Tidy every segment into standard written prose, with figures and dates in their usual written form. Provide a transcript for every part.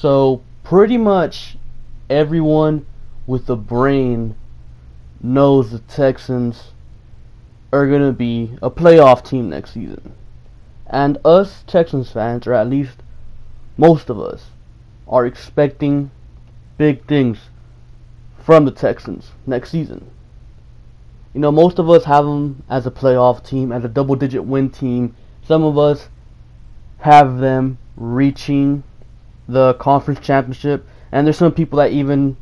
So pretty much everyone with a brain knows the Texans are going to be a playoff team next season. And us Texans fans, or at least most of us, are expecting big things from the Texans next season. You know, most of us have them as a playoff team, as a double-digit win team. Some of us have them reaching the conference championship, and there's some people that even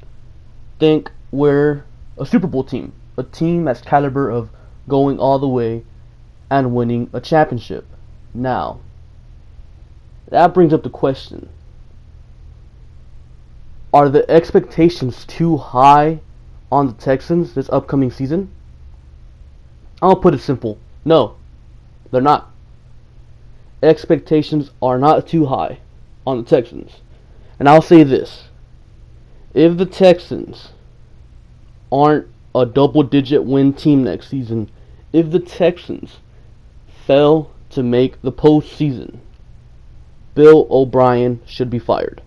think we're a Super Bowl team, a team that's caliber of going all the way and winning a championship. Now, that brings up the question, are the expectations too high on the Texans this upcoming season? I'll put it simple. No, they're not. Expectations are not too high on the Texans. And I'll say this. If the Texans aren't a double-digit win team next season, if the Texans fail to make the postseason, Bill O'Brien should be fired.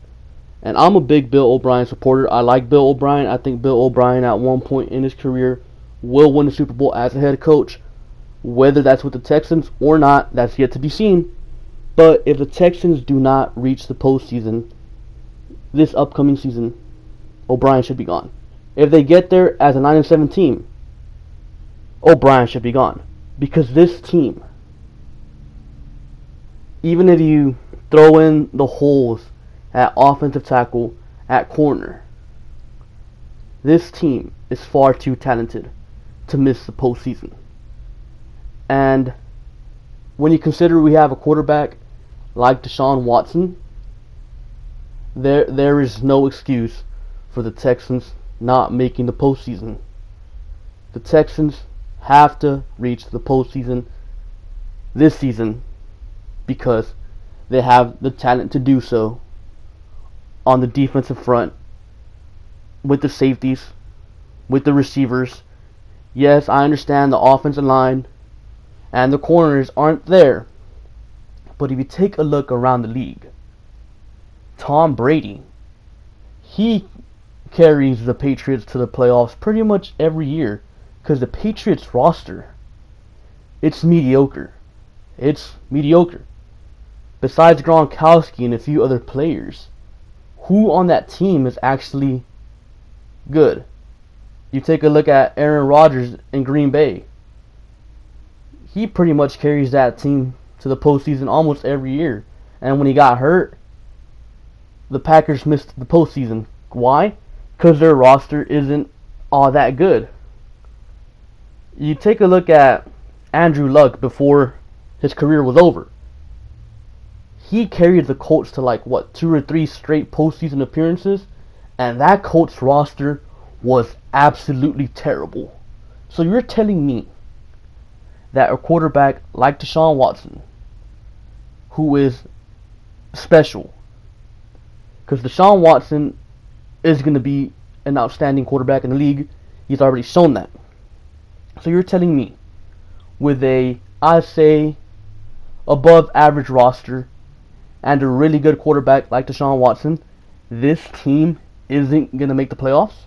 And I'm a big Bill O'Brien supporter. I like Bill O'Brien. I think Bill O'Brien at one point in his career will win the Super Bowl as a head coach. Whether that's with the Texans or not, that's yet to be seen. But if the Texans do not reach the postseason this upcoming season, O'Brien should be gone. If they get there as a 9-7 team, O'Brien should be gone. Because this team, even if you throw in the holes at offensive tackle, at corner, this team is far too talented to miss the postseason. And when you consider we have a quarterback like Deshaun Watson, there is no excuse for the Texans not making the postseason. The Texans have to reach the postseason this season because they have the talent to do so on the defensive front, with the safeties, with the receivers. Yes, I understand the offensive line and the corners aren't there. But if you take a look around the league, Tom Brady, he carries the Patriots to the playoffs pretty much every year because the Patriots roster, it's mediocre. It's mediocre. Besides Gronkowski and a few other players, who on that team is actually good? You take a look at Aaron Rodgers in Green Bay. He pretty much carries that team to the postseason almost every year. And when he got hurt, the Packers missed the postseason. Why? Because their roster isn't all that good. You take a look at Andrew Luck before his career was over. He carried the Colts to 2 or 3 straight postseason appearances, and that Colts roster was absolutely terrible. So you're telling me that a quarterback like Deshaun Watson, who is special, because Deshaun Watson is going to be an outstanding quarterback in the league, he's already shown that. So you're telling me, with I'd say, above average roster, and a really good quarterback like Deshaun Watson, this team isn't going to make the playoffs?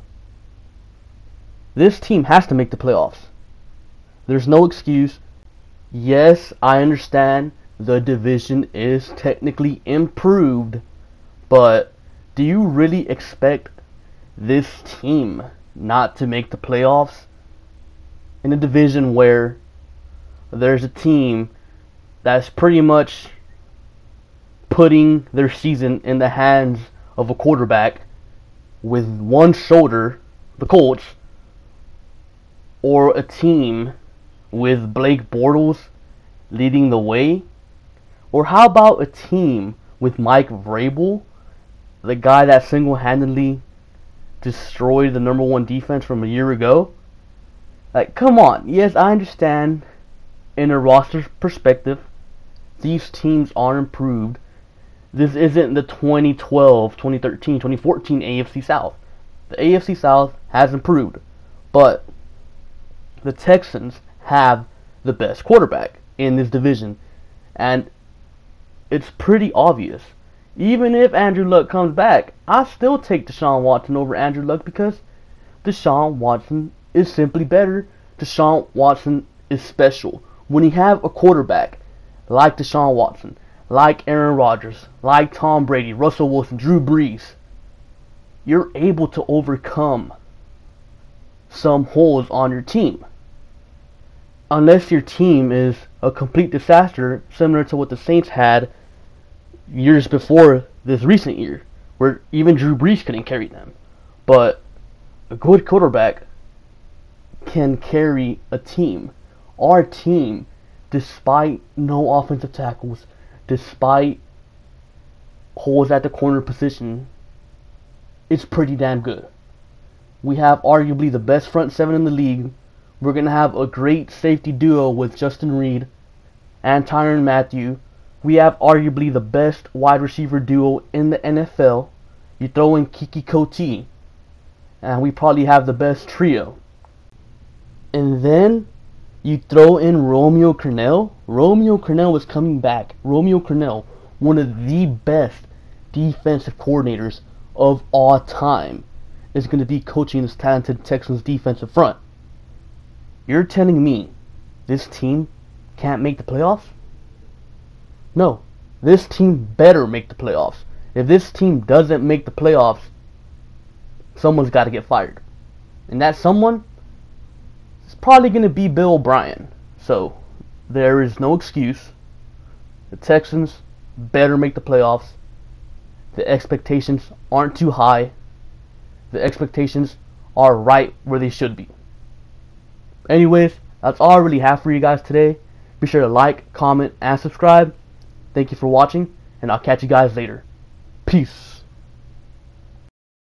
This team has to make the playoffs. There's no excuse. Yes, I understand the division is technically improved, but do you really expect this team not to make the playoffs in a division where there's a team that's pretty much putting their season in the hands of a quarterback with one shoulder, the Colts, or a team with Blake Bortles leading the way? Or how about a team with Mike Vrabel, the guy that single-handedly destroyed the number 1 defense from a year ago? Like, come on. Yes, I understand in a roster perspective, these teams are improved. This isn't the 2012, 2013, 2014 AFC South. The AFC South has improved, but the Texans have the best quarterback in this division, and it's pretty obvious. Even if Andrew Luck comes back, I still take Deshaun Watson over Andrew Luck because Deshaun Watson is simply better. Deshaun Watson is special. When you have a quarterback like Deshaun Watson, like Aaron Rodgers, like Tom Brady, Russell Wilson, Drew Brees, you're able to overcome some holes on your team. Unless your team is a complete disaster, similar to what the Saints had years before this recent year, where even Drew Brees couldn't carry them. But a good quarterback can carry a team. Our team, despite no offensive tackles, despite holes at the corner position, it's pretty damn good. We have arguably the best front seven in the league. We're going to have a great safety duo with Justin Reed and Tyrann Mathieu. We have arguably the best wide receiver duo in the NFL. You throw in Kiki Coutee, and we probably have the best trio. And then you throw in Romeo Crennel. Romeo Crennel is coming back. Romeo Crennel, one of the best defensive coordinators of all time, is going to be coaching this talented Texans defensive front. You're telling me this team can't make the playoffs? No. This team better make the playoffs. If this team doesn't make the playoffs, someone's got to get fired. And that someone is probably going to be Bill O'Brien. So, there is no excuse. The Texans better make the playoffs. The expectations aren't too high. The expectations are right where they should be. Anyways, that's all I really have for you guys today. Be sure to like, comment, and subscribe. Thank you for watching, and I'll catch you guys later. Peace.